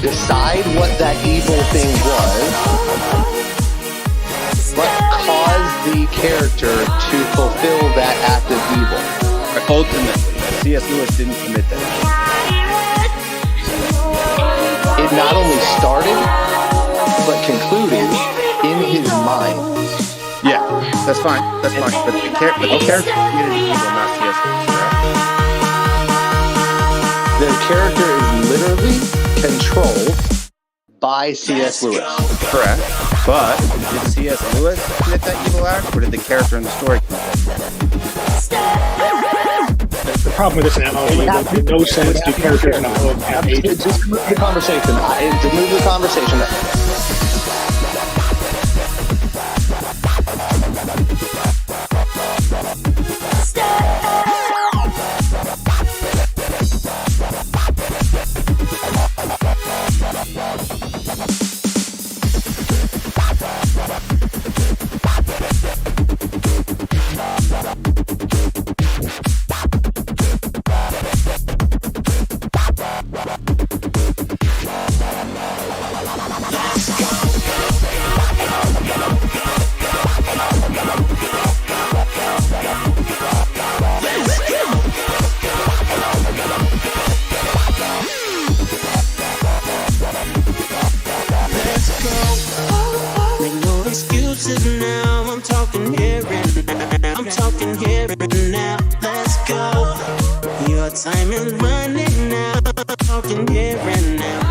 decide what that evil thing was, but cause the character to fulfill that act of evil. Ultimately, C.S. Lewis didn't commit that. It not only started, but concluded in his mind. Yeah, that's fine. That's fine. But the character committed the evil, not C.S. Lewis, correct? The character is literally controlled by C.S. Lewis. Correct. But did C.S. Lewis commit that evil act, or did the character in the story commit that evil act? The problem with this analogy is that in no sense do characters in a book have agents. Just move the conversation. To move the conversation. Time is running now, talking here and now.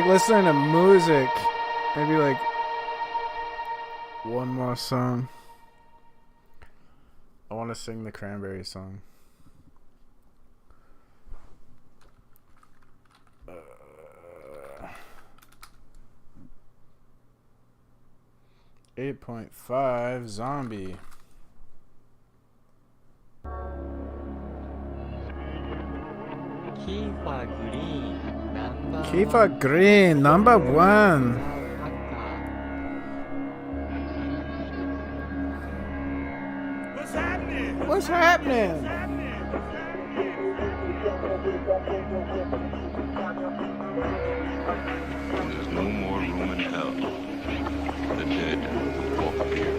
Listening to music, maybe like one more song. I want to sing the Cranberry song. 8.5 Zombie. Kiefer Green, number 1. What's happening? What's happening? There's no more room in hell. The dead walk here.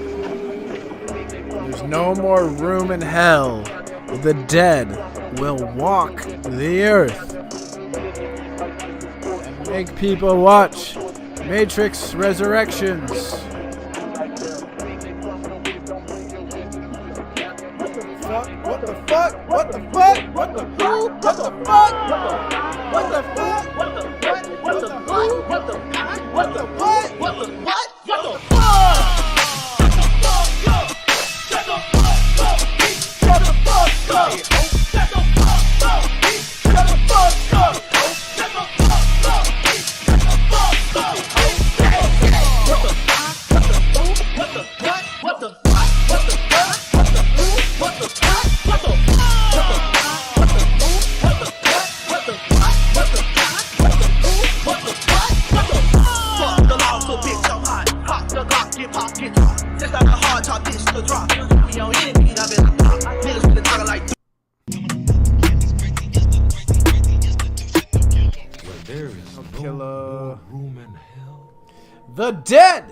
There's no more room in hell. The dead will walk the earth. Make people watch Matrix Resurrections. fuck? What the fuck? What the fuck? What the who? What the fuck? What the fuck? What the what? What the who? What the what the what? What the what? What the fuck? Shut the fuck up! Shut the fuck up! Shut the fuck up! Shut the fuck up! Shut the fuck up! Shut the fuck up! Shut the fuck up! What the what the who? What the what? What the what? What the what? What the who? What the what? What the what the what the who? What the what? What the what? What the what the who? What the what? What the fuck the law so bitch I'm hot. Pop the Glock, get pop, get drop. Just like a hard top, this the drop. We on anything I've been top. Niggas with the talking like There is Killer. room in hell. The dead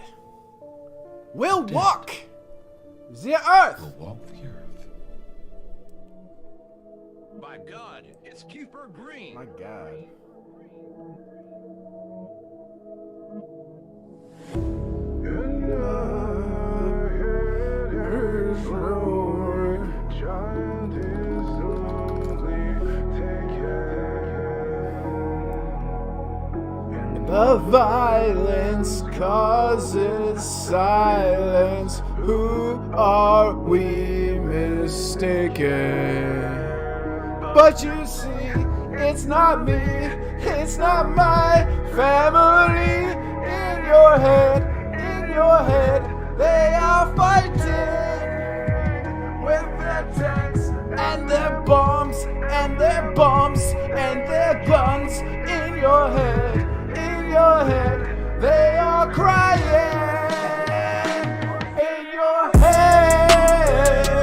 will walk the earth. Walk the earth. By God, it's Keeper Green. My God. The violence causes silence. Who are we mistaken? But you see, it's not me, it's not my family. In your head, they are fighting with their tanks and their bombs and their bombs and their guns. In your head, they are crying. In your head,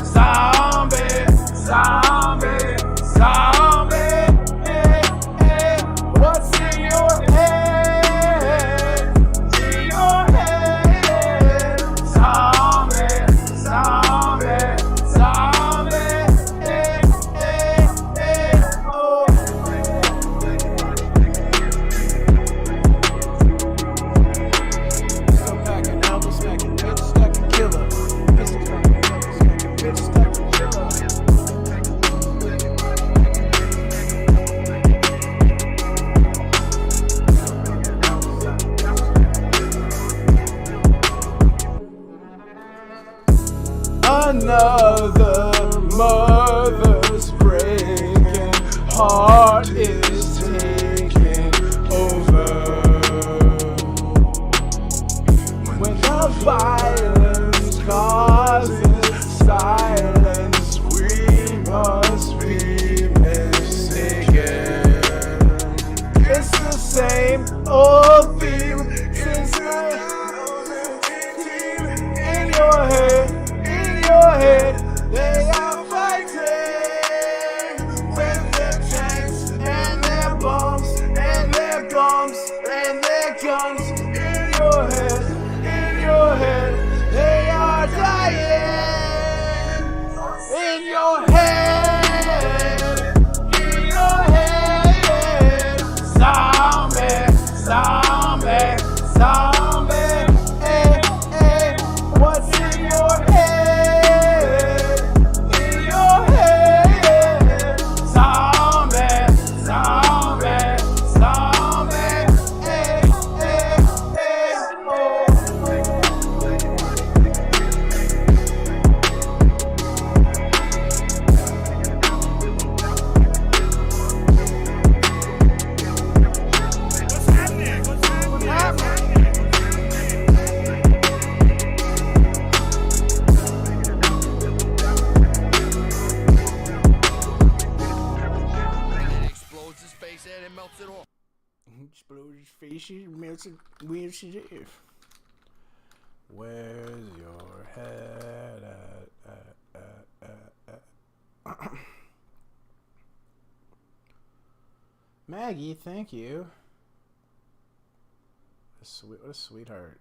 zombie, zombie, zombie. What's in your head? In your head, zombie, zombie, zombie. Oh. Still packing, album smacking, bitch stacking killer. Pistol smacking, bitch stacking killer. Another mother's breaking heart is taking over. When the violence causes silence, we must be mistaken. It's the same old theme since 1918. In your head, they are fighting with their tanks and their bombs and their guns and their guns. In your head, they are dying. In your head, zombie, zombie, zombie. What's in your head? In your head, zombie, zombie, zombie. What's happening? What's happening? Explodes his face and it melts it off. Explodes his face, it melts it, weirds it off. Where's your head at? Maggie, thank you. What a sweetheart.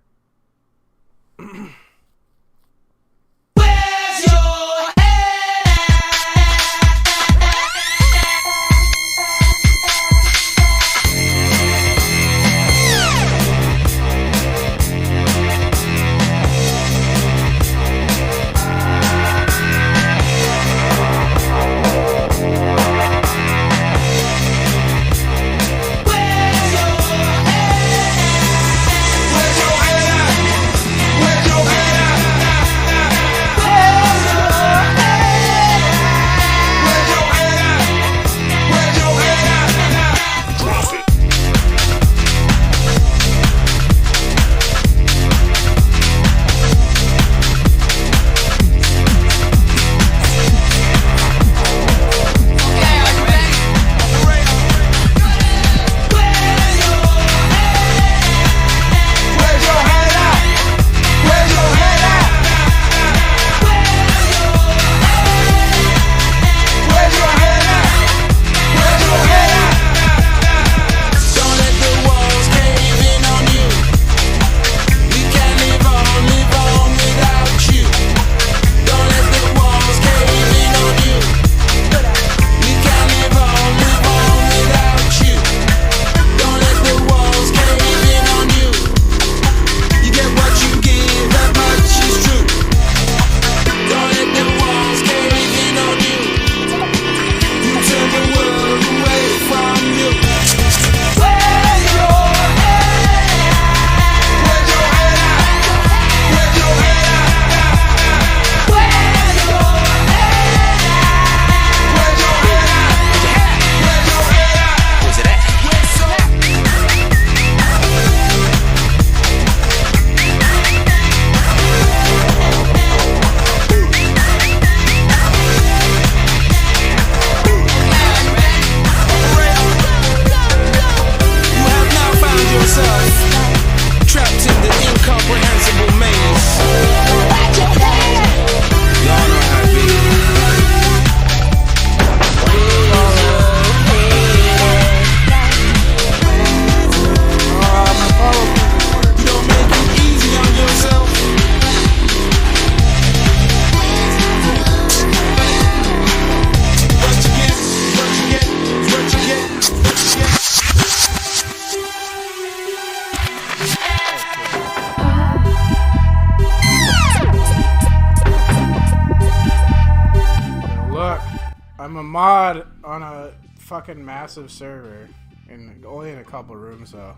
I'm a mod on a fucking massive server, and only in a couple rooms though.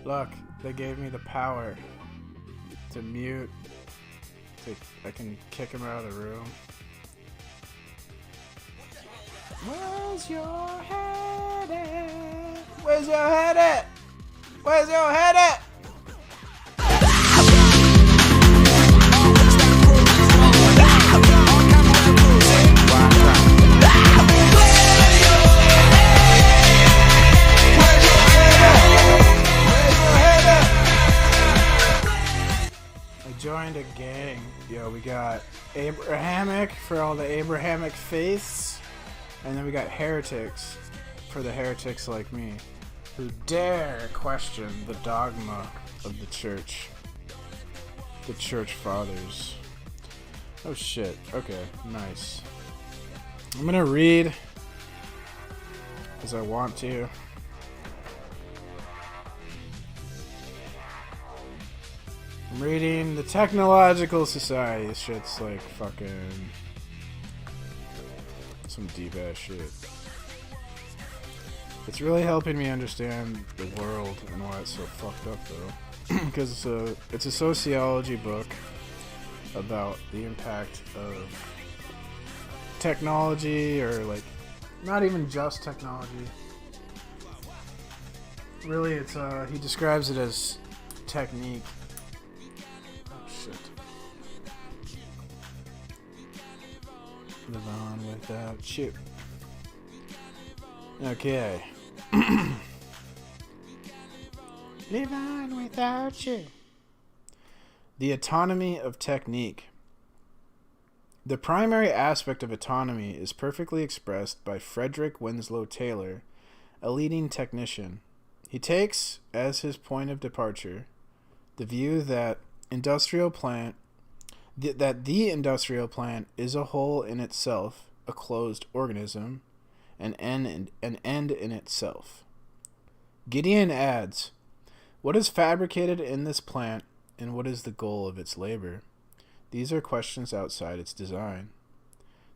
Look, they gave me the power to mute. I can kick him out of the room. Where's your head at? Where's your head at? Where's your head at? Joined a gang. Yo, we got Abrahamic for all the Abrahamic faiths, and then we got heretics for the heretics like me, who dare question the dogma of the church fathers. Oh shit. Okay, nice. I'm gonna read as I want to. I'm reading the Technological Society. This shit's like fucking some deep ass shit. It's really helping me understand the world and why it's so fucked up though. Because it's a sociology book about the impact of technology, or like not even just technology. Really, it's he describes it as technique. Live on without you. Okay. Live on without you. The autonomy of technique. The primary aspect of autonomy is perfectly expressed by Frederick Winslow Taylor, a leading technician. He takes as his point of departure the view that the industrial plant is a whole in itself, a closed organism, an end in itself. Gideon adds, what is fabricated in this plant, and what is the goal of its labor? These are questions outside its design.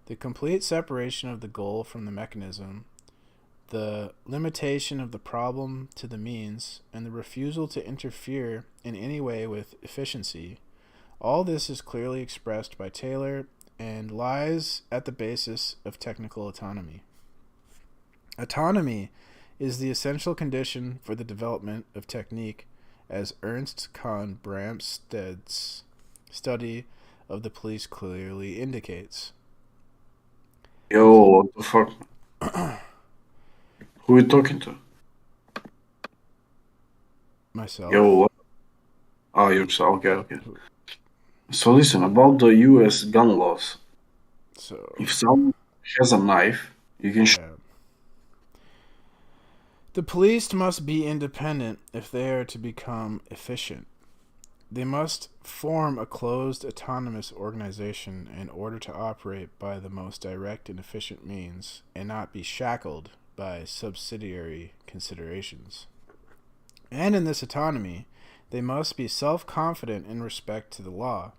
The complete separation of the goal from the mechanism, the limitation of the problem to the means, and the refusal to interfere in any way with efficiency, all this is clearly expressed by Taylor and lies at the basis of technical autonomy. Autonomy is the essential condition for the development of technique, as Ernst Kahn Bramsted's study of the police clearly indicates. Yo, what the fuck? Who are you talking to? Myself. Yo, what? Oh, yourself. Okay. So listen, about the US gun laws. So If someone has a knife, you can shoot. the police must be independent if they are to become efficient. They must form a closed, autonomous organization in order to operate by the most direct and efficient means, and not be shackled by subsidiary considerations. And in this autonomy, they must be self-confident in respect to the law.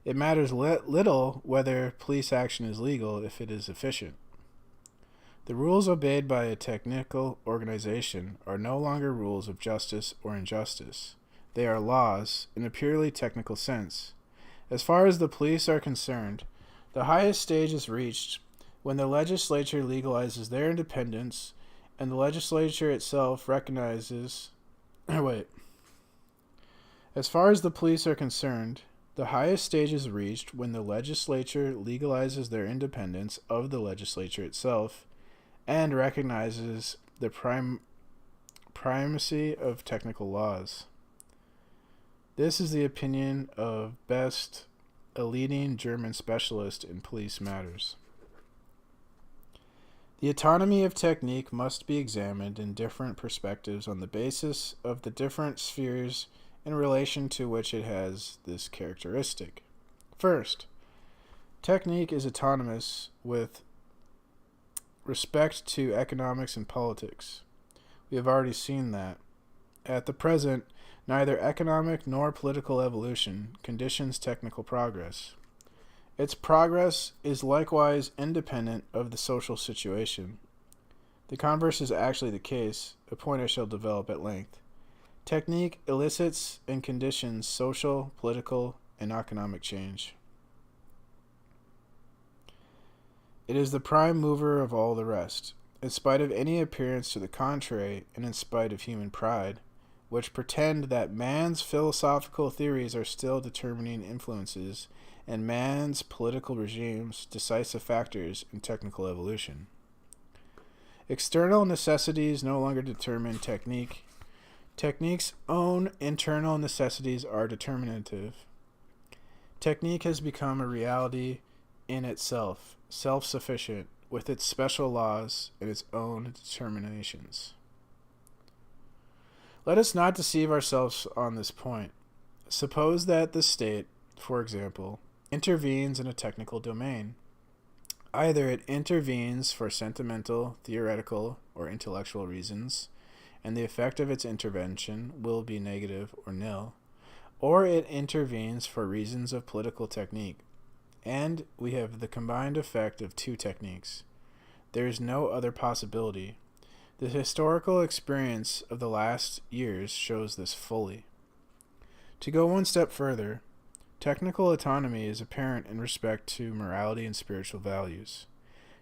It matters little whether police action is legal if it is efficient. The rules obeyed by a technical organization are no longer rules of justice or injustice. They are laws in a purely technical sense. As far as the police are concerned, the highest stage is reached when the legislature legalizes their independence and the legislature itself recognizes... As far as the police are concerned, the highest stage is reached when the legislature legalizes their independence of the legislature itself and recognizes the primacy of technical laws. This is the opinion of Best, a leading German specialist in police matters. The autonomy of technique must be examined in different perspectives on the basis of the different spheres in relation to which it has this characteristic. First, technique is autonomous with respect to economics and politics. We have already seen that. At the present, neither economic nor political evolution conditions technical progress. Its progress is likewise independent of the social situation. The converse is actually the case, a point I shall develop at length. Technique elicits and conditions social, political, and economic change. It is the prime mover of all the rest, in spite of any appearance to the contrary, and in spite of human pride, which pretend that man's philosophical theories are still determining influences, and man's political regimes decisive factors in technical evolution. External necessities no longer determine technique. Technique's own internal necessities are determinative. Technique has become a reality in itself, self-sufficient, with its special laws and its own determinations. Let us not deceive ourselves on this point. Suppose that the state, for example, intervenes in a technical domain. Either it intervenes for sentimental, theoretical, or intellectual reasons, and the effect of its intervention will be negative or nil, or it intervenes for reasons of political technique, and we have the combined effect of two techniques. There is no other possibility. The historical experience of the last years shows this fully. To go one step further, technical autonomy is apparent in respect to morality and spiritual values.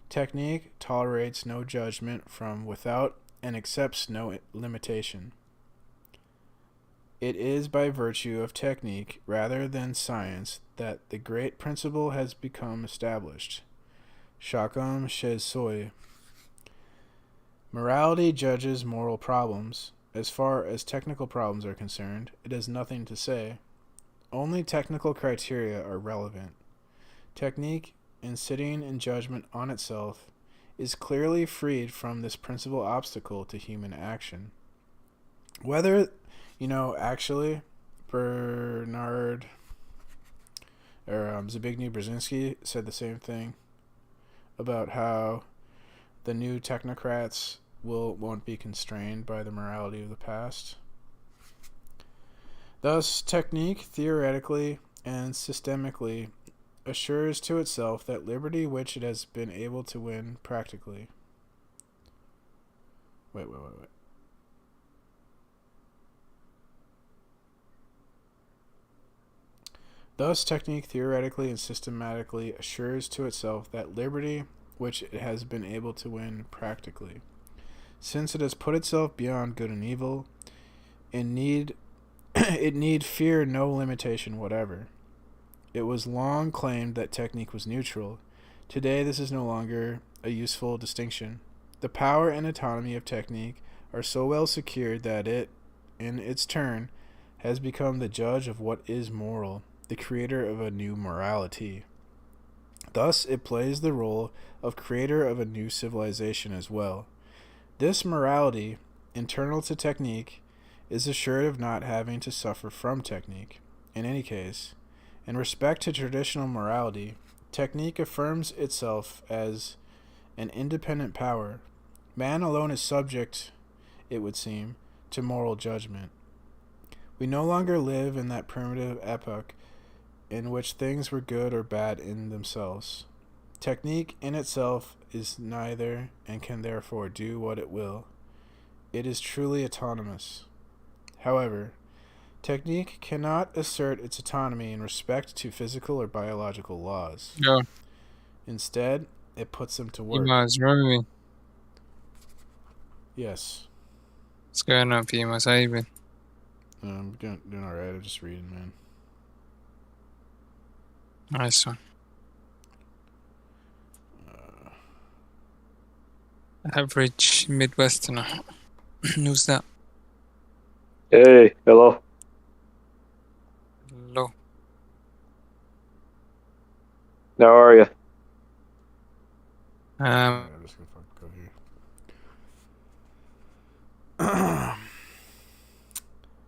Technique tolerates no judgment from without and accepts no limitation. It is by virtue of technique rather than science that the great principle has become established. Chacun chez soi. Morality judges moral problems. As far as technical problems are concerned, it has nothing to say. Only technical criteria are relevant. Technique, in sitting in judgment on itself, is clearly freed from this principal obstacle to human action. Whether, actually, Zbigniew Brzezinski said the same thing about how the new technocrats won't be constrained by the morality of the past. Thus, technique, theoretically and systemically, assures to itself that liberty which it has been able to win practically. Wait. Thus, technique theoretically and systematically assures to itself that liberty which it has been able to win practically. Since it has put itself beyond good and evil, it need fear no limitation whatever. It was long claimed that technique was neutral. Today, this is no longer a useful distinction. The power and autonomy of technique are so well secured that it, in its turn, has become the judge of what is moral, the creator of a new morality. Thus, it plays the role of creator of a new civilization as well. This morality, internal to technique, is assured of not having to suffer from technique. In any case, in respect to traditional morality, technique affirms itself as an independent power. Man alone is subject, it would seem, to moral judgment. We no longer live in that primitive epoch in which things were good or bad in themselves. Technique in itself is neither and can therefore do what it will. It is truly autonomous. However, technique cannot assert its autonomy in respect to physical or biological laws. Yeah. Instead, it puts them to work. Pimas, remember me? Yes. What's going on, Pimas? How you been? I'm doing alright. I'm just reading, man. Nice one. Average Midwesterner. Who's that? Hey, hello. Hello. How are you? I'm just gonna fucking go here.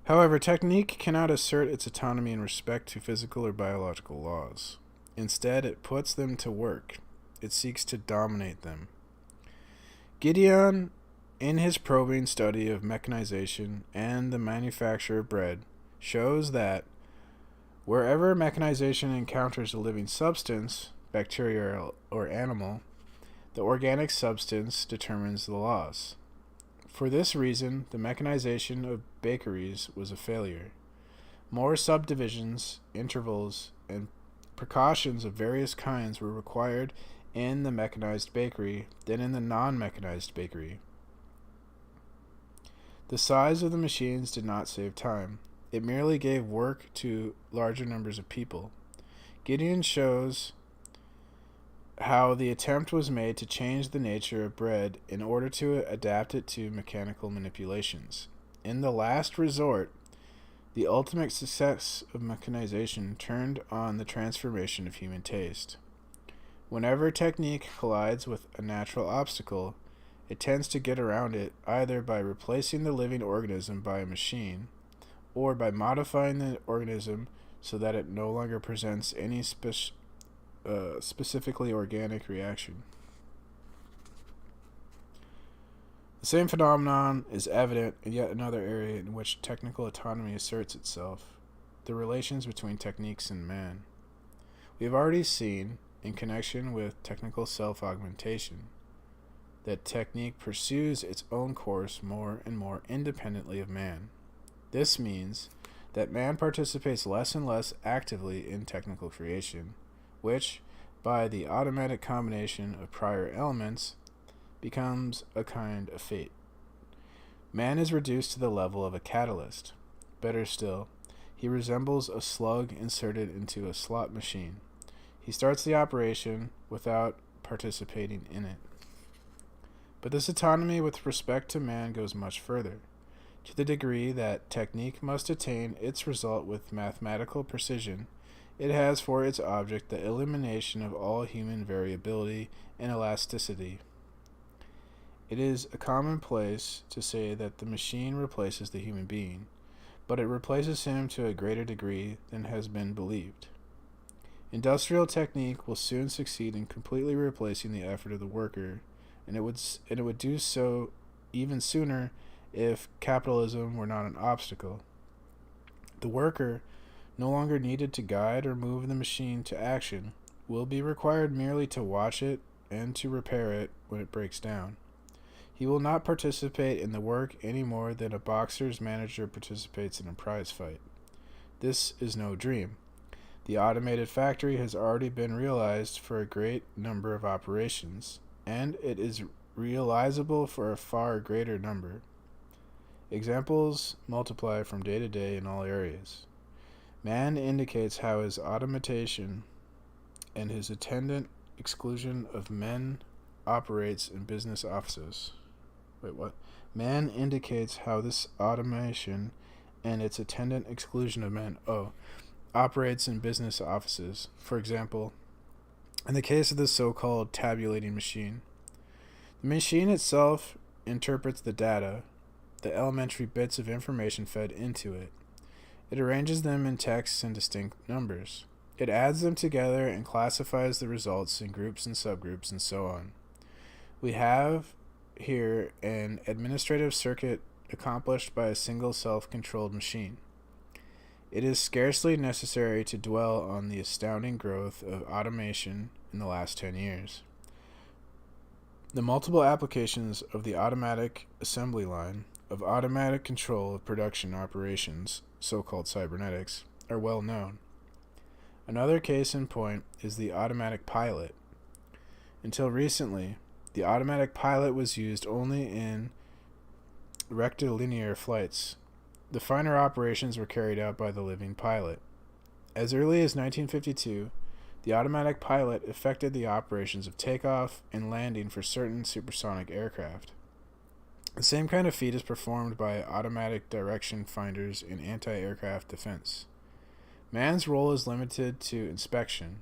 However, technique cannot assert its autonomy in respect to physical or biological laws. Instead, it puts them to work. It seeks to dominate them. Gideon, in his probing study of mechanization and the manufacture of bread, shows that Wherever mechanization encounters a living substance, bacteria or animal, the organic substance determines the laws. For this reason, the mechanization of bakeries was a failure. More subdivisions, intervals, and precautions of various kinds were required in the mechanized bakery than in the non-mechanized bakery. The size of the machines did not save time. It merely gave work to larger numbers of people. Gideon shows how the attempt was made to change the nature of bread in order to adapt it to mechanical manipulations. In the last resort, the ultimate success of mechanization turned on the transformation of human taste. Whenever technique collides with a natural obstacle, it tends to get around it either by replacing the living organism by a machine, or by modifying the organism so that it no longer presents any specifically organic reaction. The same phenomenon is evident in yet another area in which technical autonomy asserts itself, the relations between techniques and man. We have already seen, in connection with technical self-augmentation, that technique pursues its own course more and more independently of man. This means that man participates less and less actively in technical creation, which, by the automatic combination of prior elements, becomes a kind of fate. Man is reduced to the level of a catalyst. Better still, he resembles a slug inserted into a slot machine. He starts the operation without participating in it. But this autonomy with respect to man goes much further, to the degree that technique must attain its result with mathematical precision. It has for its object the elimination of all human variability and elasticity. It is a commonplace to say that the machine replaces the human being, but it replaces him to a greater degree than has been believed. Industrial technique will soon succeed in completely replacing the effort of the worker, and it would do so even sooner if capitalism were not an obstacle. The worker, no longer needed to guide or move the machine to action, will be required merely to watch it and to repair it when it breaks down. He will not participate in the work any more than a boxer's manager participates in a prize fight. This is no dream. The automated factory has already been realized for a great number of operations, and it is realizable for a far greater number. Examples multiply from day to day in all areas. Man indicates how his automation and his attendant exclusion of men operates in business offices. Man indicates how this automation and its attendant exclusion of men operates in business offices. For example, in the case of the so-called tabulating machine, the machine itself interprets the data, the elementary bits of information fed into it. It arranges them in texts and distinct numbers. It adds them together and classifies the results in groups and subgroups and so on. We have here an administrative circuit accomplished by a single self-controlled machine. It is scarcely necessary to dwell on the astounding growth of automation in the last 10 years. The multiple applications of the automatic assembly line, of automatic control of production operations, so-called cybernetics, are well known. Another case in point is the automatic pilot. Until recently, the automatic pilot was used only in rectilinear flights. The finer operations were carried out by the living pilot. As early as 1952, the automatic pilot effected the operations of takeoff and landing for certain supersonic aircraft. The same kind of feat is performed by automatic direction finders in anti-aircraft defense. Man's role is limited to inspection.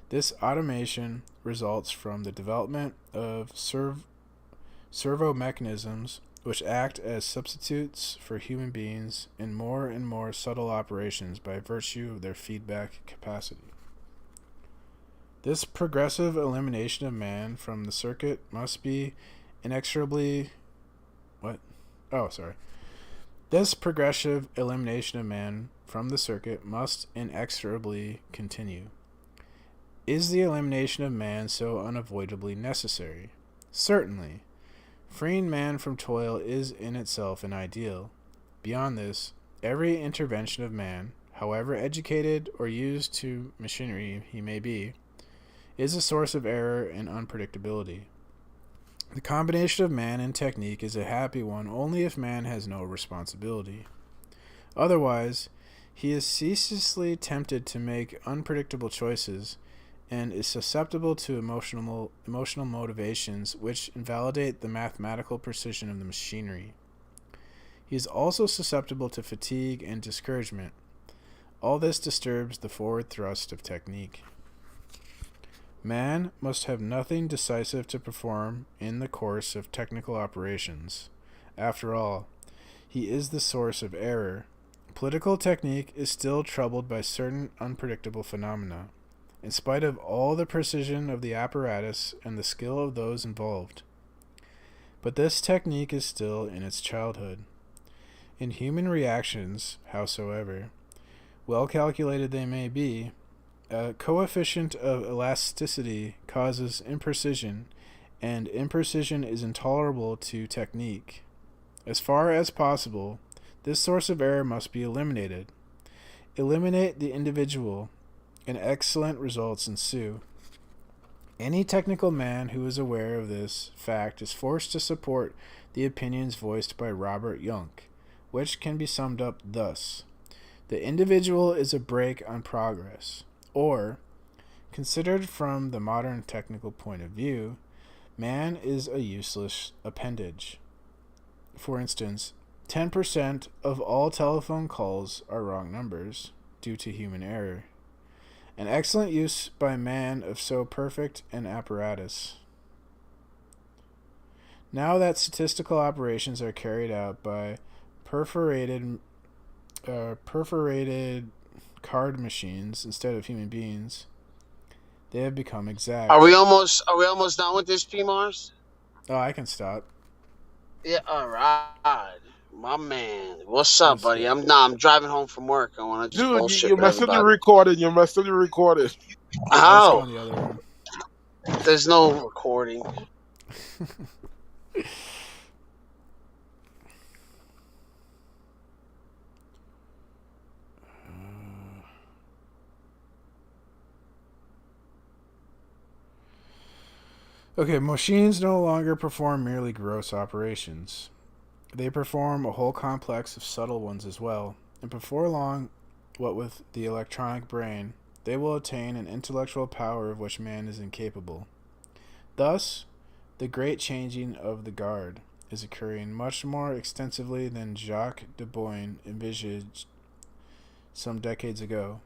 This automation results from the development of servo mechanisms which act as substitutes for human beings in more and more subtle operations by virtue of their feedback capacity. This progressive elimination of man from the circuit must be inexorably This progressive elimination of man from the circuit must inexorably continue. Is the elimination of man so unavoidably necessary? Certainly. Freeing man from toil is in itself an ideal. Beyond this, every intervention of man, however educated or used to machinery he may be, is a source of error and unpredictability. The combination of man and technique is a happy one only if man has no responsibility. Otherwise, he is ceaselessly tempted to make unpredictable choices and is susceptible to emotional motivations which invalidate the mathematical precision of the machinery. He is also susceptible to fatigue and discouragement. All this disturbs the forward thrust of technique. Man must have nothing decisive to perform in the course of technical operations. After all, he is the source of error. Political technique is still troubled by certain unpredictable phenomena, in spite of all the precision of the apparatus and the skill of those involved. But this technique is still in its childhood. In human reactions, howsoever well calculated they may be, a coefficient of elasticity causes imprecision, and imprecision is intolerable to technique. As far as possible, this source of error must be eliminated. Eliminate the individual, and excellent results ensue. Any technical man who is aware of this fact is forced to support the opinions voiced by Robert Jungk, which can be summed up thus: the individual is a brake on progress, or, considered from the modern technical point of view, man is a useless appendage. For instance, 10% of all telephone calls are wrong numbers due to human error. An excellent use by man of so perfect an apparatus. Now that statistical operations are carried out by perforated card machines instead of human beings, they have become exact. Are we almost done with this, P Mars? Oh, I can stop. Yeah, all right. My man. What's up, buddy? I'm driving home from work. I want to just bullshit you're with messing everybody. the recording. You're messing the recording. How? Let's go in the other room. There's no recording. Okay, machines no longer perform merely gross operations. They perform a whole complex of subtle ones as well, and before long, what with the electronic brain, they will attain an intellectual power of which man is incapable. Thus, the great changing of the guard is occurring much more extensively than Jacques de Boyne envisaged some decades ago.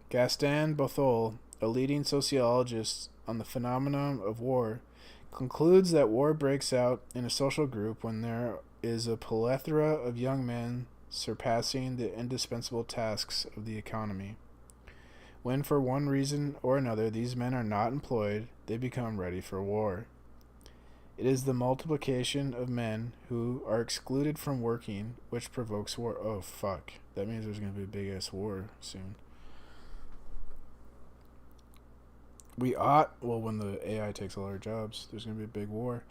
Gaston Bothol, a leading sociologist on the phenomenon of war, concludes that war breaks out in a social group when there is a plethora of young men surpassing the indispensable tasks of the economy. When for one reason or another these men are not employed, they become ready for war. It is the multiplication of men who are excluded from working which provokes war. Oh, fuck. That means there's going to be a big-ass war soon. When the AI takes all our jobs, there's going to be a big war.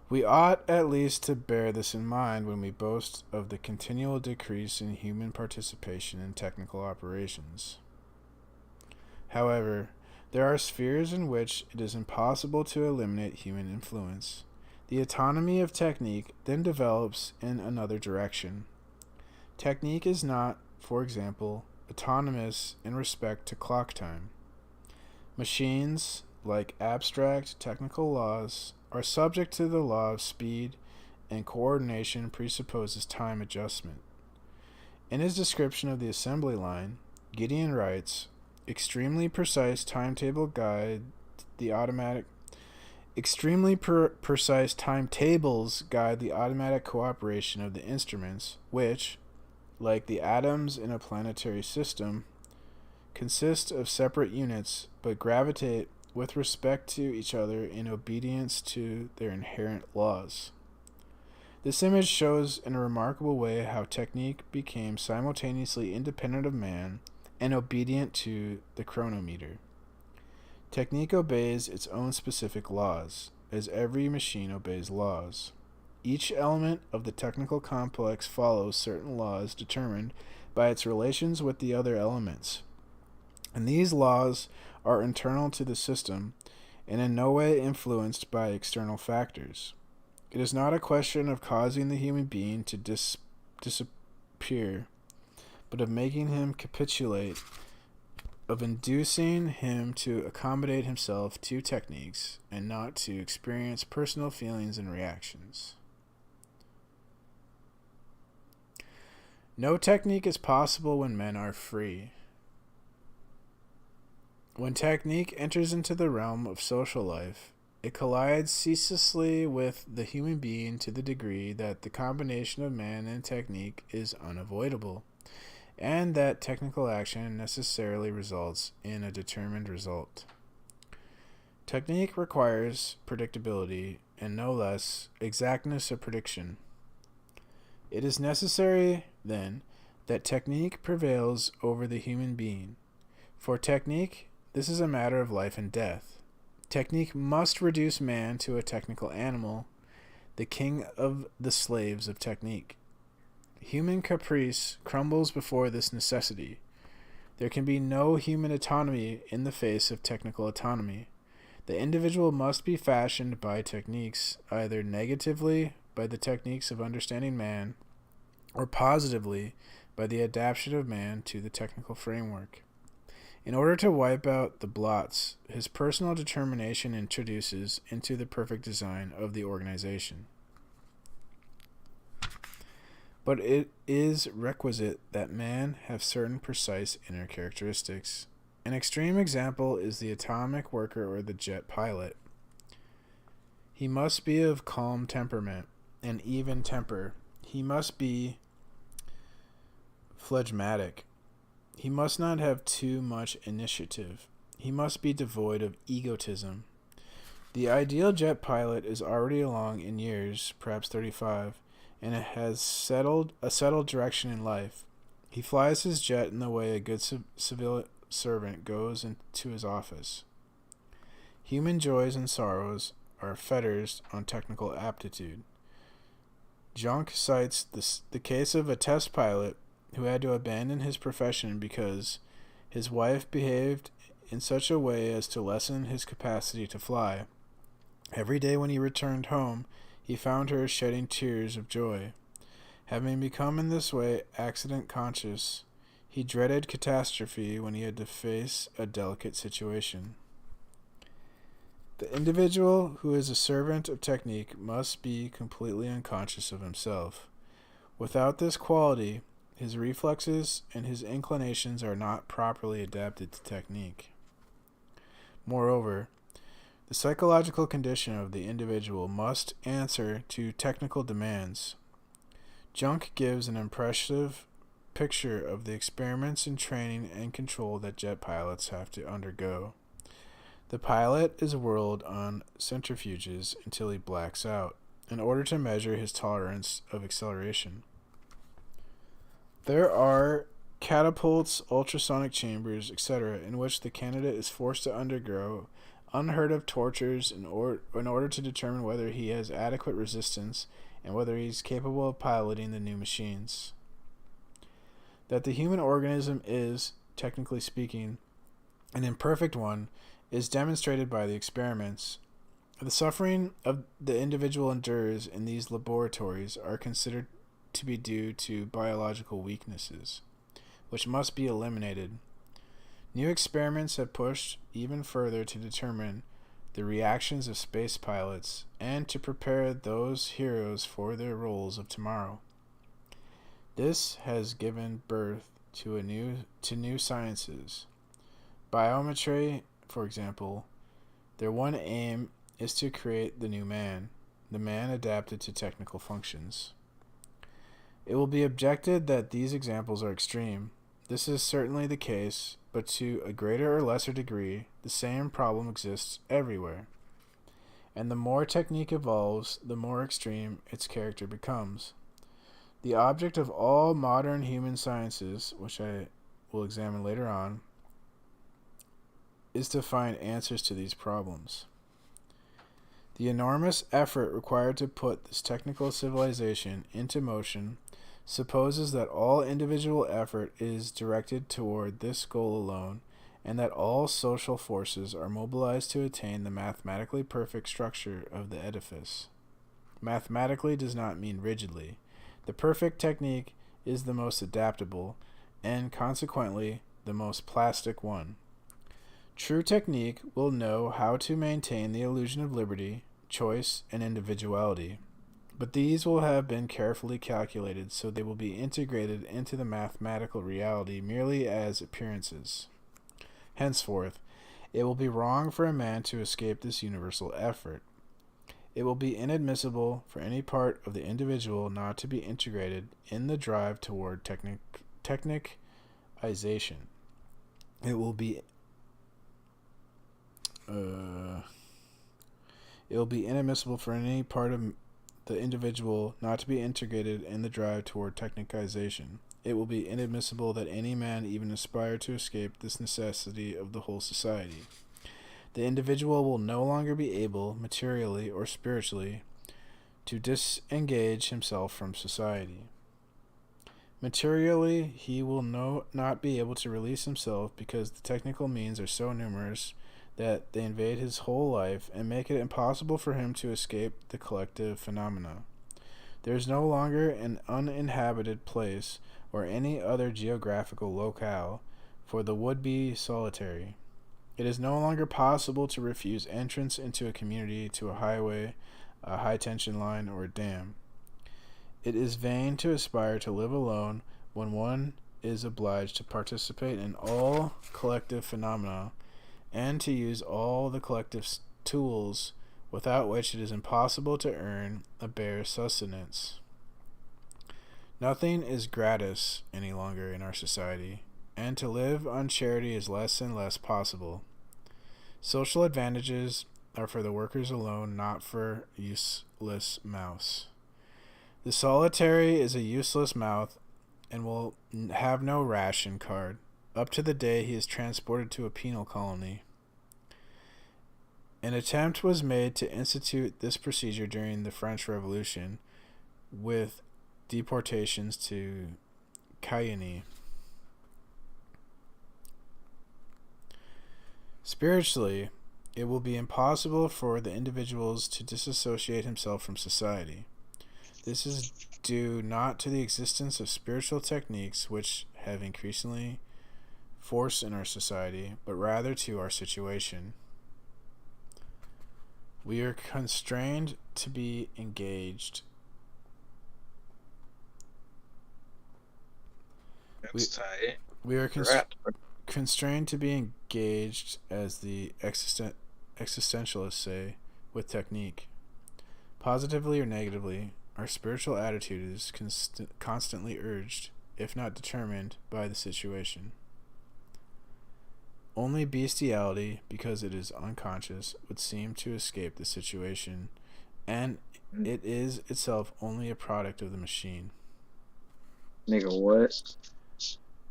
We ought at least to bear this in mind when we boast of the continual decrease in human participation in technical operations. However, there are spheres in which it is impossible to eliminate human influence. The autonomy of technique then develops in another direction. Technique is not, for example, autonomous in respect to clock time. Machines, like abstract technical laws, are subject to the law of speed, and coordination presupposes time adjustment. In his description of the assembly line, Gideon writes, extremely precise timetables guide the automatic cooperation of the instruments, which, like the atoms in a planetary system, consist of separate units but gravitate with respect to each other in obedience to their inherent laws. This image shows in a remarkable way how technique became simultaneously independent of man and obedient to the chronometer. Technique obeys its own specific laws, as every machine obeys laws. Each element of the technical complex follows certain laws determined by its relations with the other elements. And these laws are internal to the system and in no way influenced by external factors. It is not a question of causing the human being to disappear, but of making him capitulate, of inducing him to accommodate himself to techniques and not to experience personal feelings and reactions. No technique is possible when men are free. When technique enters into the realm of social life, it collides ceaselessly with the human being to the degree that the combination of man and technique is unavoidable, and that technical action necessarily results in a determined result. Technique requires predictability and no less exactness of prediction. It is necessary, then, that technique prevails over the human being. For technique, this is a matter of life and death. Technique must reduce man to a technical animal, the king of the slaves of technique. Human caprice crumbles before this necessity. There can be no human autonomy in the face of technical autonomy. The individual must be fashioned by techniques, either negatively by the techniques of understanding man, or positively by the adaptation of man to the technical framework. In order to wipe out the blots, his personal determination introduces into the perfect design of the organization. But it is requisite that man have certain precise inner characteristics. An extreme example is the atomic worker or the jet pilot. He must be of calm temperament and even temper. He must be phlegmatic. He must not have too much initiative. He must be devoid of egotism. The ideal jet pilot is already along in years, perhaps 35, and it has a settled direction in life. He flies his jet in the way a good civil servant goes into his office. Human joys and sorrows are fetters on technical aptitude. Junk cites the case of a test pilot who had to abandon his profession because his wife behaved in such a way as to lessen his capacity to fly. Every day when he returned home, he found her shedding tears of joy. Having become in this way accident conscious, he dreaded catastrophe when he had to face a delicate situation. The individual who is a servant of technique must be completely unconscious of himself. Without this quality, his reflexes and his inclinations are not properly adapted to technique. Moreover, the psychological condition of the individual must answer to technical demands. Junk gives an impressive picture of the experiments in training and control that jet pilots have to undergo. The pilot is whirled on centrifuges until he blacks out, in order to measure his tolerance of acceleration. There are catapults, ultrasonic chambers, etc., in which the candidate is forced to undergo unheard of tortures in order to determine whether he has adequate resistance and whether he is capable of piloting the new machines. That the human organism is, technically speaking, an imperfect one is demonstrated by the experiments. The suffering of the individual endures in these laboratories are considered to be due to biological weaknesses, which must be eliminated. New experiments have pushed even further to determine the reactions of space pilots and to prepare those heroes for their roles of tomorrow. This has given birth to new sciences. Biometry, for example, their one aim is to create the new man, the man adapted to technical functions. It will be objected that these examples are extreme. This is certainly the case, but to a greater or lesser degree, the same problem exists everywhere. And the more technique evolves, the more extreme its character becomes. The object of all modern human sciences, which I will examine later on, is to find answers to these problems. The enormous effort required to put this technical civilization into motion supposes that all individual effort is directed toward this goal alone, and that all social forces are mobilized to attain the mathematically perfect structure of the edifice. Mathematically does not mean rigidly. The perfect technique is the most adaptable, and consequently the most plastic one. True technique will know how to maintain the illusion of liberty, choice, and individuality, but these will have been carefully calculated so they will be integrated into the mathematical reality merely as appearances. Henceforth, it will be wrong for a man to escape this universal effort. It will be inadmissible for any part of the individual not to be integrated in the drive toward technicization. It will be inadmissible for any part of the individual not to be integrated in the drive toward technicization. It will be inadmissible that any man even aspire to escape this necessity of the whole society. The individual will no longer be able, materially or spiritually, to disengage himself from society. Materially, he will not be able to release himself because the technical means are so numerous that they invade his whole life and make it impossible for him to escape the collective phenomena. There is no longer an uninhabited place or any other geographical locale for the would-be solitary. It is no longer possible to refuse entrance into a community, to a highway, a high-tension line, or a dam. It is vain to aspire to live alone when one is obliged to participate in all collective phenomena and to use all the collective tools without which it is impossible to earn a bare sustenance. Nothing is gratis any longer in our society, and to live on charity is less and less possible. Social advantages are for the workers alone, not for useless mouse. The solitary is a useless mouth and will have no ration card up to the day he is transported to a penal colony. An attempt was made to institute this procedure during the French Revolution with deportations to Cayenne. Spiritually, it will be impossible for the individuals to disassociate himself from society. This is due not to the existence of spiritual techniques which have increasingly force in our society, but rather to our situation. We are constrained to be engaged. We are constrained to be engaged, as the existentialists say, with technique. Positively or negatively, our spiritual attitude is constantly urged, if not determined, by the situation. Only bestiality, because it is unconscious, would seem to escape the situation, and it is itself only a product of the machine. Nigga, what?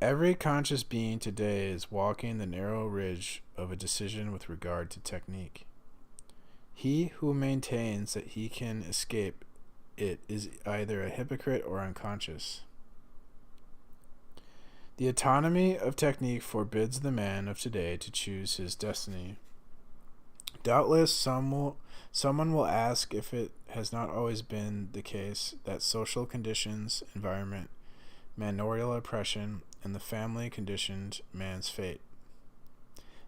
Every conscious being today is walking the narrow ridge of a decision with regard to technique. He who maintains that he can escape it is either a hypocrite or unconscious. The autonomy of technique forbids the man of today to choose his destiny. Doubtless someone will ask if it has not always been the case that social conditions, environment, manorial oppression, and the family conditioned man's fate.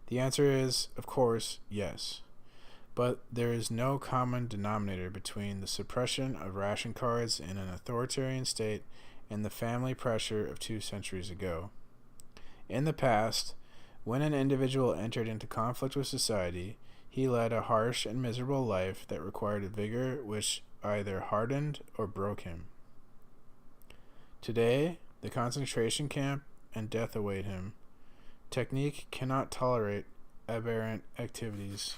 The answer is, of course, yes. But there is no common denominator between the suppression of ration cards in an authoritarian state and the family pressure of 2 centuries ago. In the past, when an individual entered into conflict with society, he led a harsh and miserable life that required a vigor which either hardened or broke him. Today, the concentration camp and death await him. Technique cannot tolerate aberrant activities.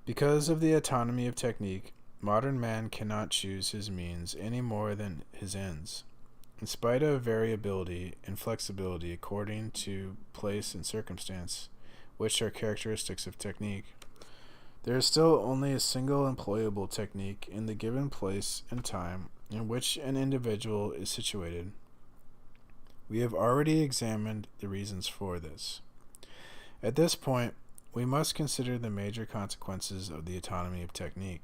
Because of the autonomy of technique, modern man cannot choose his means any more than his ends. In spite of variability and flexibility according to place and circumstance, which are characteristics of technique, there is still only a single employable technique in the given place and time in which an individual is situated. We have already examined the reasons for this. At this point, we must consider the major consequences of the autonomy of technique.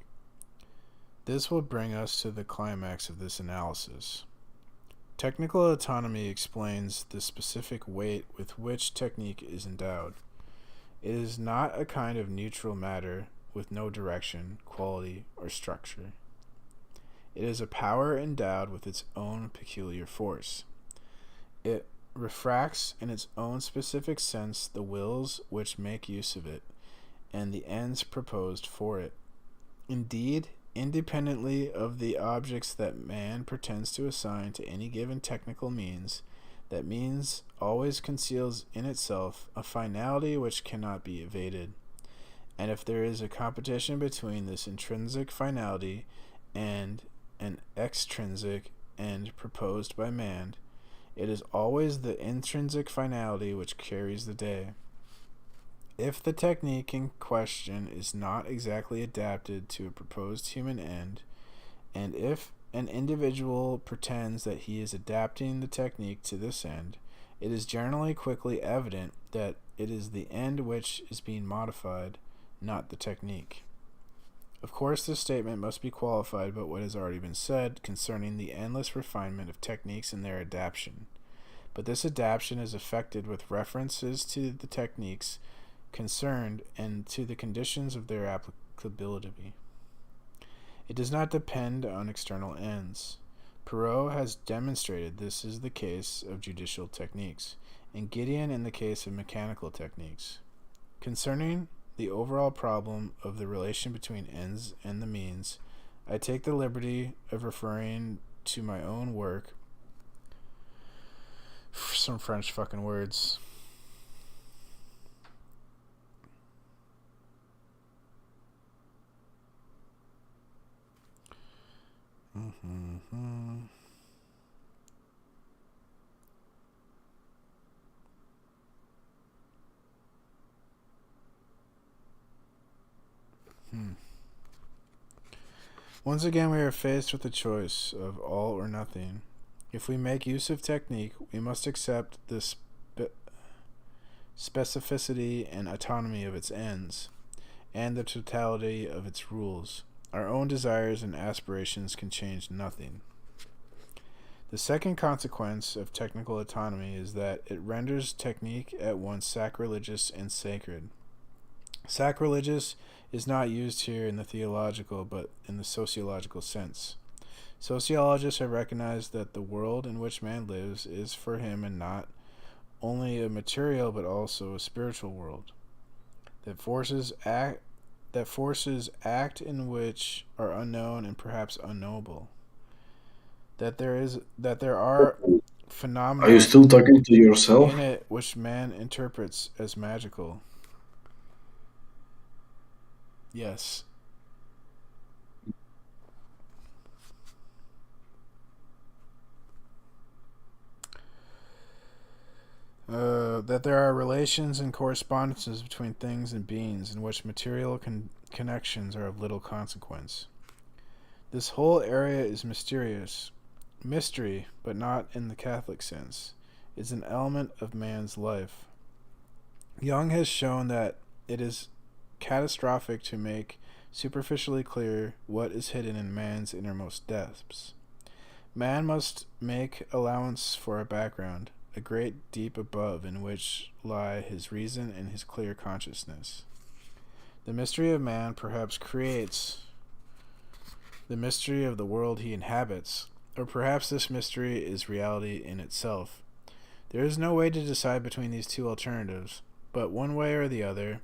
This will bring us to the climax of this analysis. Technical autonomy explains the specific weight with which technique is endowed. It is not a kind of neutral matter with no direction, quality, or structure. It is a power endowed with its own peculiar force. It refracts in its own specific sense the wills which make use of it, and the ends proposed for it. Indeed, independently of the objects that man pretends to assign to any given technical means, that means always conceals in itself a finality which cannot be evaded. And if there is a competition between this intrinsic finality and an extrinsic end proposed by man, it is always the intrinsic finality which carries the day. If the technique in question is not exactly adapted to a proposed human end, and if an individual pretends that he is adapting the technique to this end, it is generally quickly evident that it is the end which is being modified, not the technique. Of course, this statement must be qualified by what has already been said concerning the endless refinement of techniques and their adaptation. But this adaptation is effected with references to the techniques concerned and to the conditions of their applicability. It does not depend on external ends. Perot has demonstrated this is the case of judicial techniques, and Gideon in the case of mechanical techniques. Concerning the overall problem of the relation between ends and the means, I take the liberty of referring to my own work. Some French fucking words. Once again, we are faced with the choice of all or nothing. If we make use of technique, we must accept the specificity and autonomy of its ends, and the totality of its rules. Our own desires and aspirations can change nothing. The second consequence of technical autonomy is that it renders technique at once sacrilegious and sacred. Sacrilegious is not used here in the theological, but in the sociological sense. Sociologists have recognized that the world in which man lives is for him and not only a material but also a spiritual world. That forces act in which are unknown and perhaps unknowable. That there are phenomena Are you still talking to yourself? in it which man interprets as magical. Yes. That there are relations and correspondences between things and beings in which material connections are of little consequence. This whole area is mysterious. Mystery, but not in the Catholic sense, is an element of man's life. Jung has shown that it is catastrophic to make superficially clear what is hidden in man's innermost depths. Man must make allowance for a background, a great deep above in which lie his reason and his clear consciousness. The mystery of man perhaps creates the mystery of the world he inhabits, or perhaps this mystery is reality in itself. There is no way to decide between these two alternatives, but one way or the other,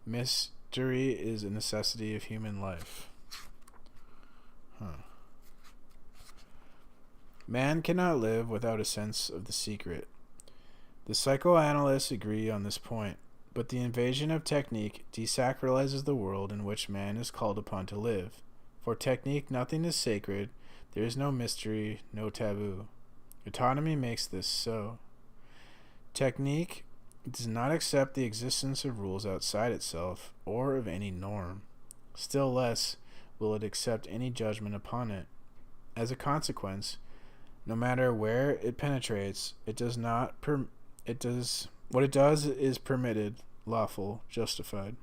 mystery is a necessity of human life. Man cannot live without a sense of the secret. The psychoanalysts agree on this point. But the invasion of technique desacralizes the world in which man is called upon to live. For technique, nothing is sacred, there is no mystery, no taboo. Autonomy makes this so. Technique does not accept the existence of rules outside itself or of any norm. Still less will it accept any judgment upon it. As a consequence, no matter where it penetrates, what it does is permitted, lawful, justified.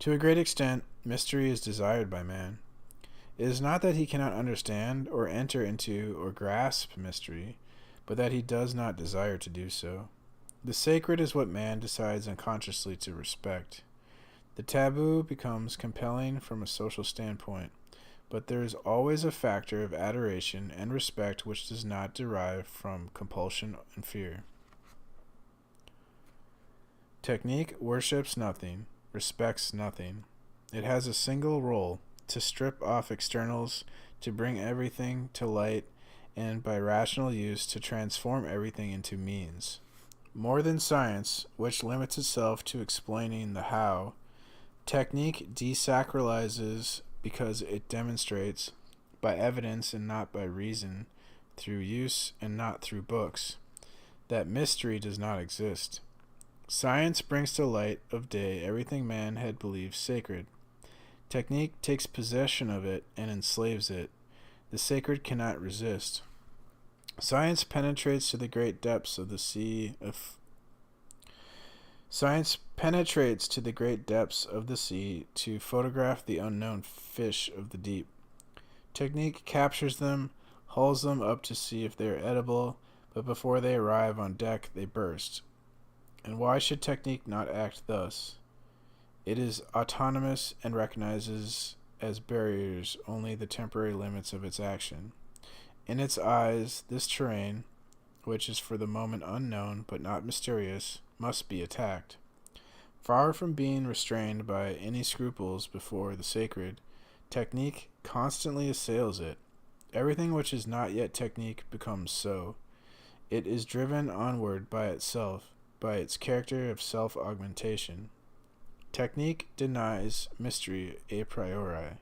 To a great extent, mystery is desired by man. It is not that he cannot understand or enter into or grasp mystery, but that he does not desire to do so. The sacred is what man decides unconsciously to respect. The taboo becomes compelling from a social standpoint, but there is always a factor of adoration and respect which does not derive from compulsion and fear. Technique worships nothing, respects nothing. It has a single role: to strip off externals, to bring everything to light, and by rational use to transform everything into means. More than science, which limits itself to explaining the how, technique desacralizes because it demonstrates, by evidence and not by reason, through use and not through books, that mystery does not exist. Science brings to light of day everything man had believed sacred. Technique takes possession of it and enslaves it. The sacred cannot resist. Science penetrates to the great depths of the sea to photograph the unknown fish of the deep. Technique captures them, hauls them up to see if they are edible, but before they arrive on deck they burst. And why should technique not act thus? It is autonomous and recognizes as barriers only the temporary limits of its action. In its eyes, this terrain, which is for the moment unknown but not mysterious, must be attacked. Far from being restrained by any scruples before the sacred, technique constantly assails it. Everything which is not yet technique becomes so. It is driven onward by itself, by its character of self-augmentation. Technique denies mystery a priori.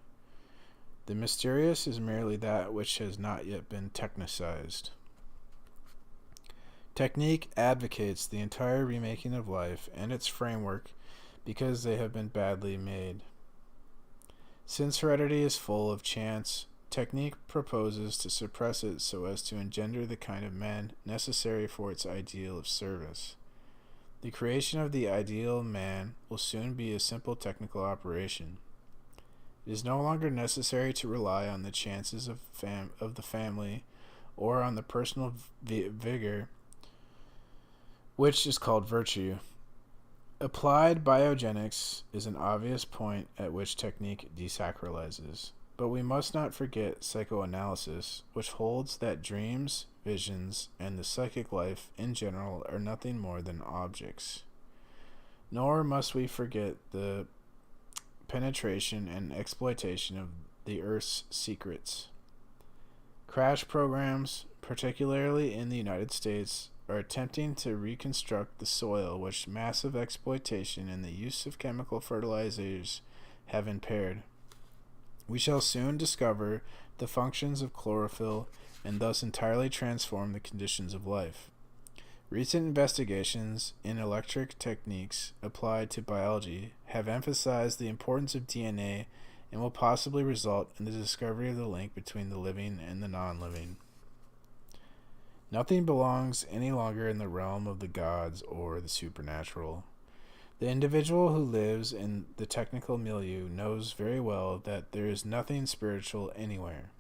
The mysterious is merely that which has not yet been technicized. Technique advocates the entire remaking of life and its framework because they have been badly made. Since heredity is full of chance, technique proposes to suppress it so as to engender the kind of man necessary for its ideal of service. The creation of the ideal man will soon be a simple technical operation. It is no longer necessary to rely on the chances of the family or on the personal vigor, which is called virtue. Applied biogenics is an obvious point at which technique desacralizes, but we must not forget psychoanalysis, which holds that dreams, visions, and the psychic life in general are nothing more than objects. Nor must we forget the penetration and exploitation of the Earth's secrets. Crash programs, particularly in the United States, are attempting to reconstruct the soil which massive exploitation and the use of chemical fertilizers have impaired. We shall soon discover the functions of chlorophyll and thus entirely transform the conditions of life. Recent investigations in electric techniques applied to biology have emphasized the importance of DNA and will possibly result in the discovery of the link between the living and the non-living. Nothing belongs any longer in the realm of the gods or the supernatural. The individual who lives in the technical milieu knows very well that there is nothing spiritual anywhere.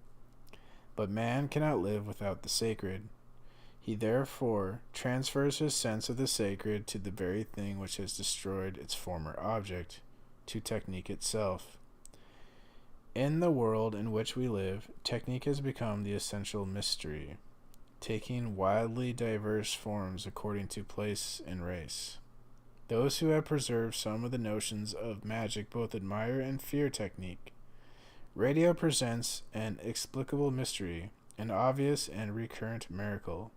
But man cannot live without the sacred. He therefore transfers his sense of the sacred to the very thing which has destroyed its former object, to technique itself. In the world in which we live, technique has become the essential mystery, taking wildly diverse forms according to place and race. Those who have preserved some of the notions of magic both admire and fear technique. Radio presents an explicable mystery, an obvious and recurrent miracle.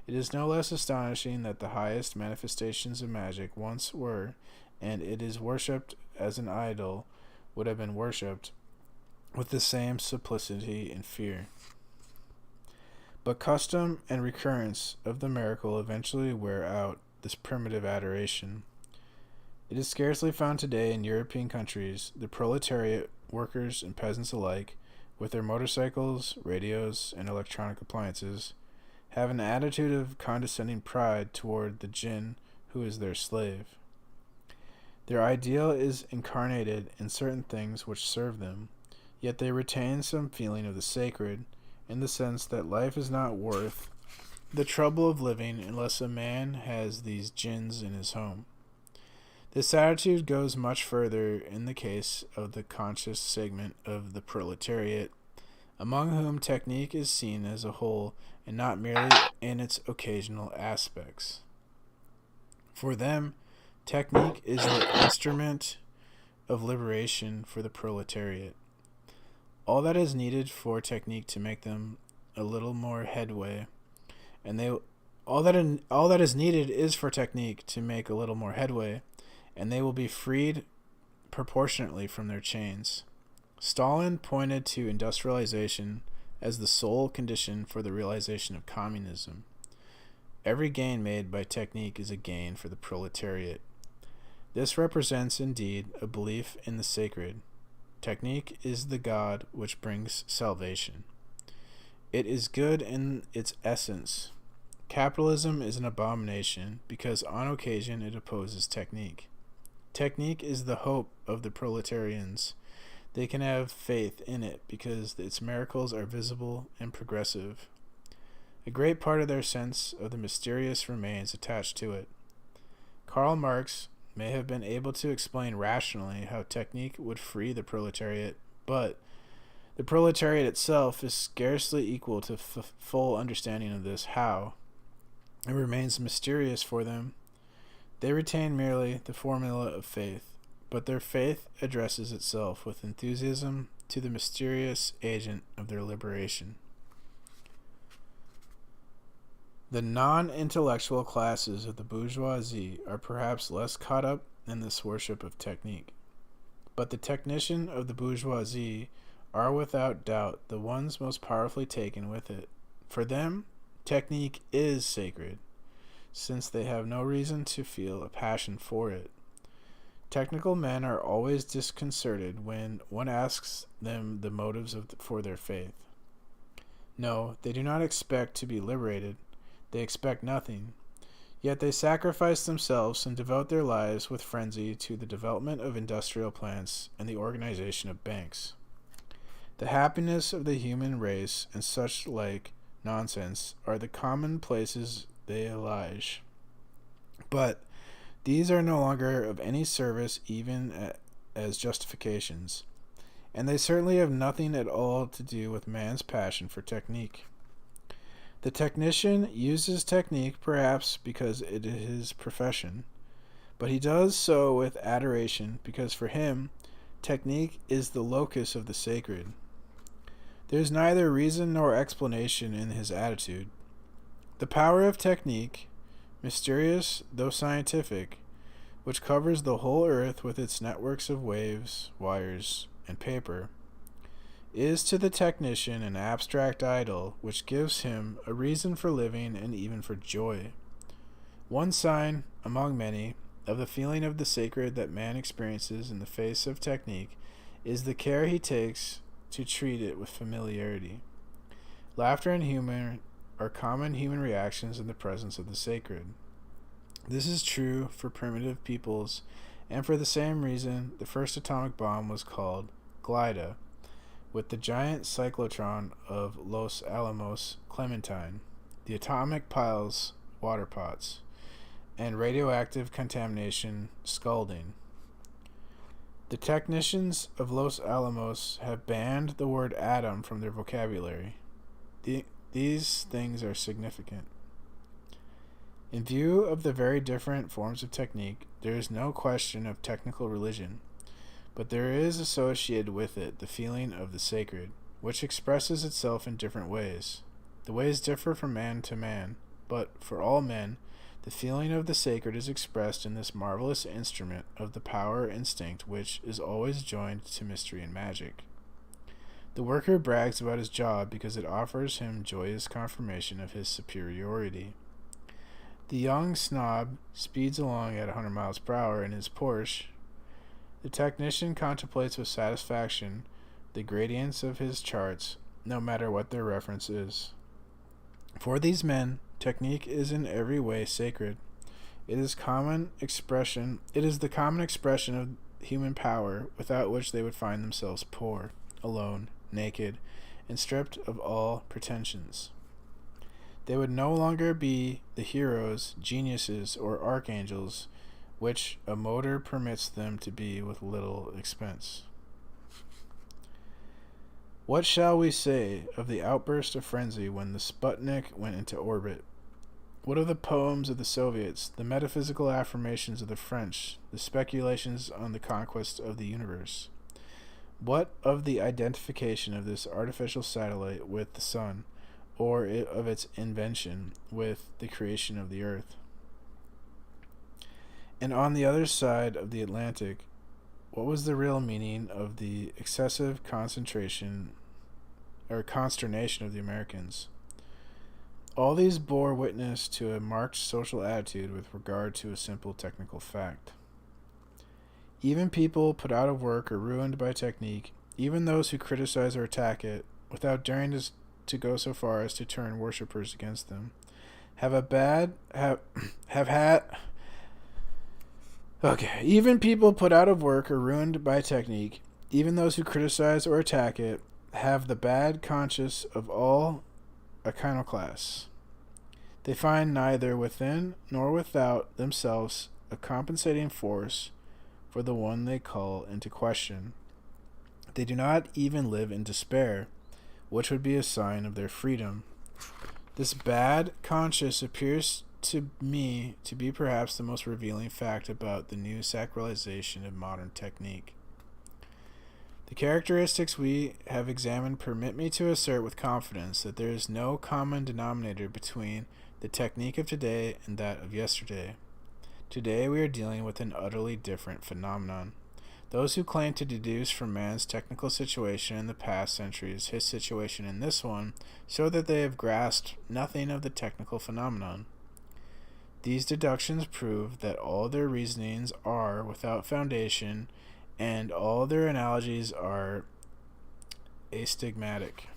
It is no less astonishing that the highest manifestations of magic once were, and it is worshipped as an idol would have been worshipped, with the same simplicity and fear. But custom and recurrence of the miracle eventually wear out this primitive adoration. It is scarcely found today in European countries. The proletariat, workers and peasants alike, with their motorcycles, radios, and electronic appliances, have an attitude of condescending pride toward the jinn who is their slave. Their ideal is incarnated in certain things which serve them, yet they retain some feeling of the sacred, in the sense that life is not worth the trouble of living unless a man has these jinns in his home. This attitude goes much further in the case of the conscious segment of the proletariat, among whom technique is seen as a whole and not merely in its occasional aspects. For them, technique is the instrument of liberation for the proletariat. All that is needed for technique to make them a little more headway, all that is needed is for technique to make a little more headway, and they will be freed proportionately from their chains. Stalin pointed to industrialization as the sole condition for the realization of communism. Every gain made by technique is a gain for the proletariat. This represents indeed a belief in the sacred. Technique is the God which brings salvation. It is good in its essence. Capitalism is an abomination because on occasion it opposes technique. Technique is the hope of the proletarians. They can have faith in it because its miracles are visible and progressive. A great part of their sense of the mysterious remains attached to it. Karl Marx may have been able to explain rationally how technique would free the proletariat, but the proletariat itself is scarcely equal to full understanding of this how. It remains mysterious for them. They retain merely the formula of faith, but their faith addresses itself with enthusiasm to the mysterious agent of their liberation. The non-intellectual classes of the bourgeoisie are perhaps less caught up in this worship of technique, but the technician of the bourgeoisie are without doubt the ones most powerfully taken with it. For them, technique is sacred, since they have no reason to feel a passion for it. Technical men are always disconcerted when one asks them the motives for their faith. No, they do not expect to be liberated. They expect nothing. Yet they sacrifice themselves and devote their lives with frenzy to the development of industrial plants and the organization of banks. The happiness of the human race and such like nonsense are the commonplaces they allege. But these are no longer of any service even as justifications, and they certainly have nothing at all to do with man's passion for technique. The technician uses technique perhaps because it is his profession, but he does so with adoration because for him, technique is the locus of the sacred. There is neither reason nor explanation in his attitude. The power of technique, mysterious though scientific, which covers the whole earth with its networks of waves, wires, and paper, is to the technician an abstract idol which gives him a reason for living and even for joy. One sign, among many, of the feeling of the sacred that man experiences in the face of technique is the care he takes to treat it with familiarity. Laughter and humor are common human reactions in the presence of the sacred. This is true for primitive peoples, and for the same reason the first atomic bomb was called Glida, with the giant cyclotron of Los Alamos Clementine, the atomic piles water pots, and radioactive contamination scalding. The technicians of Los Alamos have banned the word atom from their vocabulary. These things are significant. In view of the very different forms of technique, there is no question of technical religion, but there is associated with it the feeling of the sacred, which expresses itself in different ways. The ways differ from man to man, but for all men, the feeling of the sacred is expressed in this marvelous instrument of the power instinct which is always joined to mystery and magic. The worker brags about his job because it offers him joyous confirmation of his superiority. The young snob speeds along at 100 miles per hour in his Porsche. The technician contemplates with satisfaction the gradients of his charts, no matter what their reference is. For these men, technique is in every way sacred. It is the common expression of human power, without which they would find themselves poor, alone, naked, and stripped of all pretensions. They would no longer be the heroes, geniuses, or archangels which a motor permits them to be with little expense. What shall we say of the outburst of frenzy when the Sputnik went into orbit? What of the poems of the Soviets, the metaphysical affirmations of the French, the speculations on the conquest of the universe? What of the identification of this artificial satellite with the sun, or of its invention with the creation of the earth? And on the other side of the Atlantic, what was the real meaning of the excessive consternation of the Americans? All these bore witness to a marked social attitude with regard to a simple technical fact. Even people put out of work or ruined by technique, even those who criticize or attack it, without daring to go so far as to turn worshippers against them, even people put out of work or ruined by technique, even those who criticize or attack it, have the bad conscience of all iconoclasts. They find neither within nor without themselves a compensating force for the one they call into question. They do not even live in despair, which would be a sign of their freedom. This bad conscience appears to me to be perhaps the most revealing fact about the new sacralization of modern technique. The characteristics we have examined permit me to assert with confidence that there is no common denominator between the technique of today and that of yesterday. Today we are dealing with an utterly different phenomenon. Those who claim to deduce from man's technical situation in the past centuries his situation in this one show that they have grasped nothing of the technical phenomenon. These deductions prove that all their reasonings are without foundation and all their analogies are astigmatic.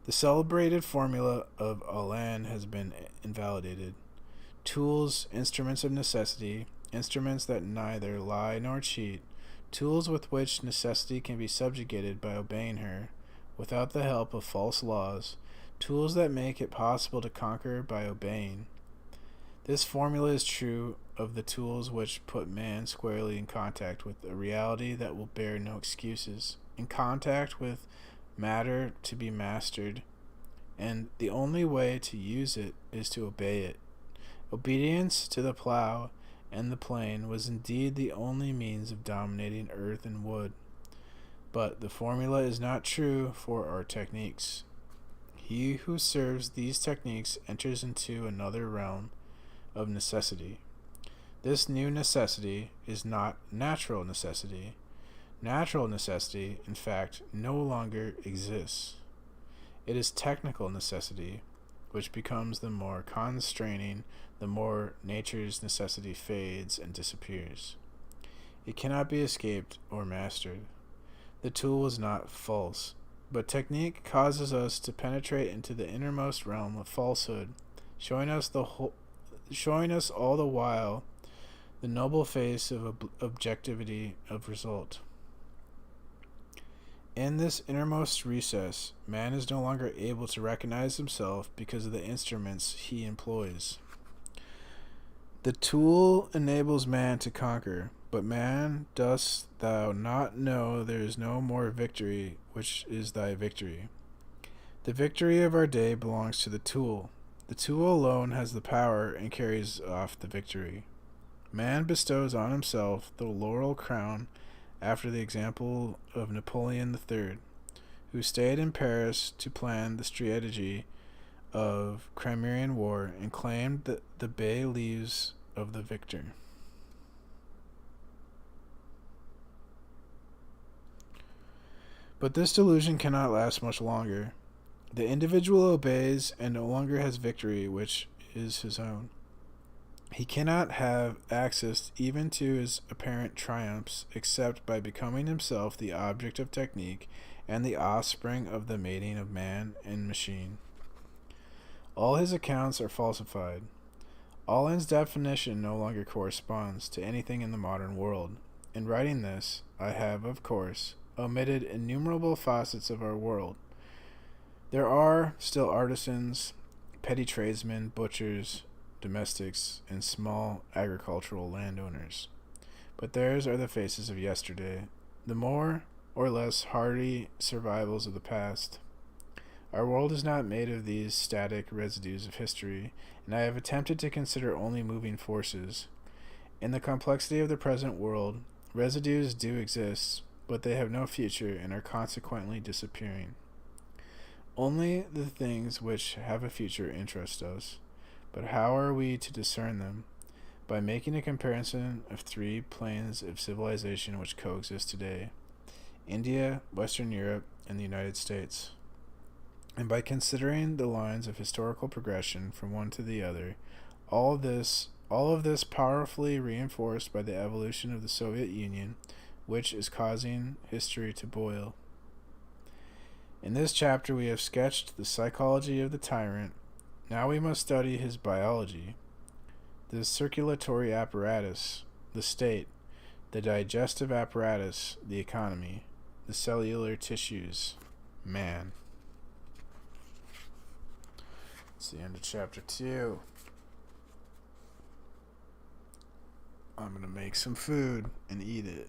The celebrated formula of Alain has been invalidated. Tools, instruments of necessity, instruments that neither lie nor cheat, tools with which necessity can be subjugated by obeying her, without the help of false laws, tools that make it possible to conquer by obeying. This formula is true of the tools which put man squarely in contact with a reality that will bear no excuses, in contact with matter to be mastered, and the only way to use it is to obey it. Obedience to the plow and the plane was indeed the only means of dominating earth and wood, but the formula is not true for our techniques. He who serves these techniques enters into another realm of necessity. This new necessity is not natural necessity. Natural necessity, in fact, no longer exists. It is technical necessity, which becomes the more constraining the more nature's necessity fades and disappears. It cannot be escaped or mastered. The tool is not false, but technique causes us to penetrate into the innermost realm of falsehood, showing us all the while the noble face of objectivity of result. In this innermost recess, man is no longer able to recognize himself because of the instruments he employs. The tool enables man to conquer, but man, dost thou not know there is no more victory which is thy victory? The victory of our day belongs to the tool. The tool alone has the power and carries off the victory. Man bestows on himself the laurel crown after the example of Napoleon III, who stayed in Paris to plan the strategy of Crimean War and claimed the bay leaves of the victor. But this delusion cannot last much longer. The individual obeys and no longer has victory, which is his own. He cannot have access even to his apparent triumphs except by becoming himself the object of technique and the offspring of the mating of man and machine. All his accounts are falsified. All his definition no longer corresponds to anything in the modern world. In writing this, I have, of course, omitted innumerable facets of our world. There are still artisans, petty tradesmen, butchers, domestics, and small agricultural landowners. But theirs are the faces of yesterday, the more or less hardy survivals of the past. Our world is not made of these static residues of history, and I have attempted to consider only moving forces. In the complexity of the present world, residues do exist, but they have no future and are consequently disappearing. Only the things which have a future interest us. But how are we to discern them? By making a comparison of three planes of civilization which coexist today: India, Western Europe, and the United States. And by considering the lines of historical progression from one to the other, all of this powerfully reinforced by the evolution of the Soviet Union, which is causing history to boil. In this chapter we have sketched the psychology of the tyrant. Now we must study his biology, the circulatory apparatus, the state, the digestive apparatus, the economy, the cellular tissues, man. It's the end of chapter 2. I'm going to make some food and eat it.